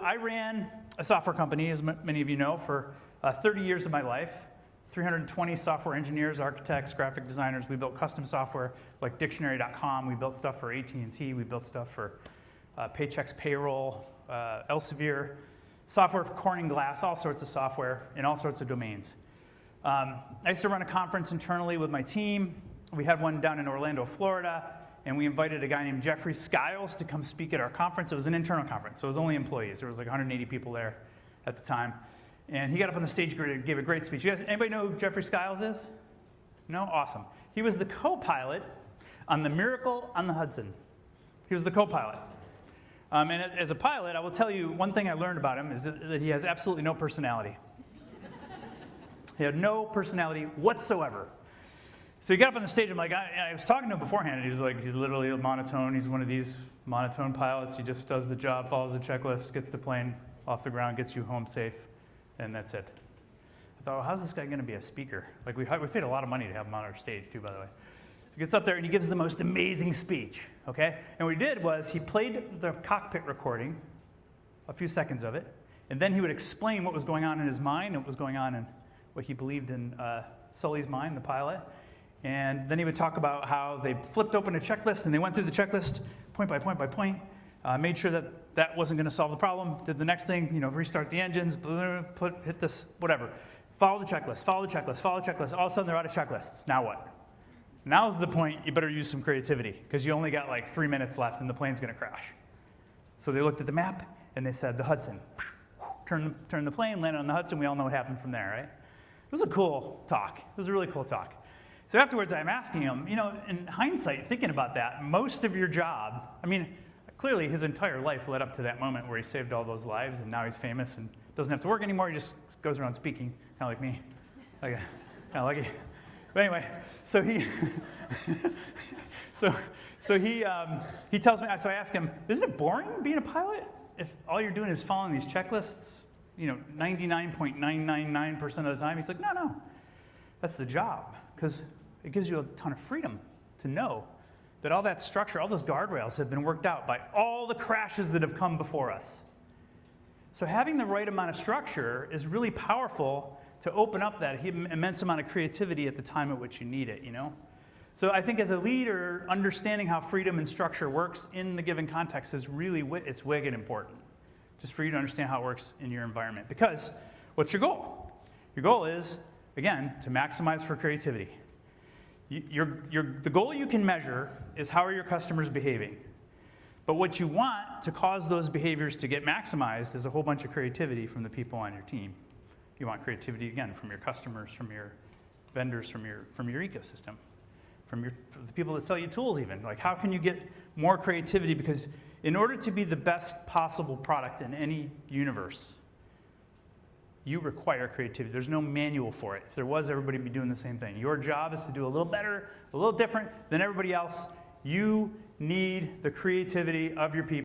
I ran a software company, as many of you know, for 30 years of my life. 320 software engineers, architects, graphic designers. We built custom software like dictionary.com. We built stuff for AT&T. We built stuff for Paychex Payroll, Elsevier, software for Corning Glass, all sorts of software in all sorts of domains. I used to run a conference internally with my team. We had one down in Orlando, Florida, and we invited a guy named Jeffrey Skiles to come speak at our conference. It was an internal conference, so it was only employees. There was like 180 people there at the time. And he got up on the stage and gave a great speech. You guys, anybody know who Jeffrey Skiles is? No? Awesome. He was the co-pilot on the Miracle on the Hudson. He was the co-pilot. And as a pilot, I will tell you one thing I learned about him is that he has absolutely no personality. He had no personality whatsoever. So he got up on the stage, I was talking to him beforehand, and he was like, he's literally a monotone. He's one of these monotone pilots. He just does the job, follows the checklist, gets the plane off the ground, gets you home safe, and that's it. I thought, well, how's this guy going to be a speaker? Like, we paid a lot of money to have him on our stage, too, by the way. He gets up there, and he gives the most amazing speech, okay? And what he did was he played the cockpit recording, a few seconds of it, and then he would explain what was going on in his mind and what was going on in what he believed in Sully's mind, the pilot. And then he would talk about how they flipped open a checklist, and they went through the checklist point by point by point, made sure that that wasn't going to solve the problem, did the next thing, restart the engines, hit this, whatever. Follow the checklist, follow the checklist, follow the checklist. All of a sudden, they're out of checklists. Now what? Now's the point you better use some creativity, because you only got like 3 minutes left, and the plane's going to crash. So they looked at the map, and they said, the Hudson. Turn the plane, landed on the Hudson. We all know what happened from there, right? It was a cool talk. It was a really cool talk. So afterwards, I'm asking him, in hindsight, thinking about that, most of your job, clearly his entire life led up to that moment where he saved all those lives, and now he's famous and doesn't have to work anymore. He just goes around speaking, kind of like me. Kind of lucky. But anyway, so he, he tells me, so I ask him, isn't it boring being a pilot if all you're doing is following these checklists, 99.999% of the time? He's like, no, that's the job, because it gives you a ton of freedom to know that all that structure, all those guardrails have been worked out by all the crashes that have come before us. So having the right amount of structure is really powerful to open up that immense amount of creativity at the time at which you need it, So I think as a leader, understanding how freedom and structure works in the given context is really, it's wicked important, just for you to understand how it works in your environment. Because what's your goal? Your goal is, again, to maximize for creativity. The goal you can measure is how are your customers behaving. But what you want to cause those behaviors to get maximized is a whole bunch of creativity from the people on your team. You want creativity, again, from your customers, from your vendors, from your ecosystem, from the people that sell you tools even. Like, how can you get more creativity? Because in order to be the best possible product in any universe, you require creativity. There's no manual for it. If there was, everybody would be doing the same thing. Your job is to do a little better, a little different than everybody else. You need the creativity of your people.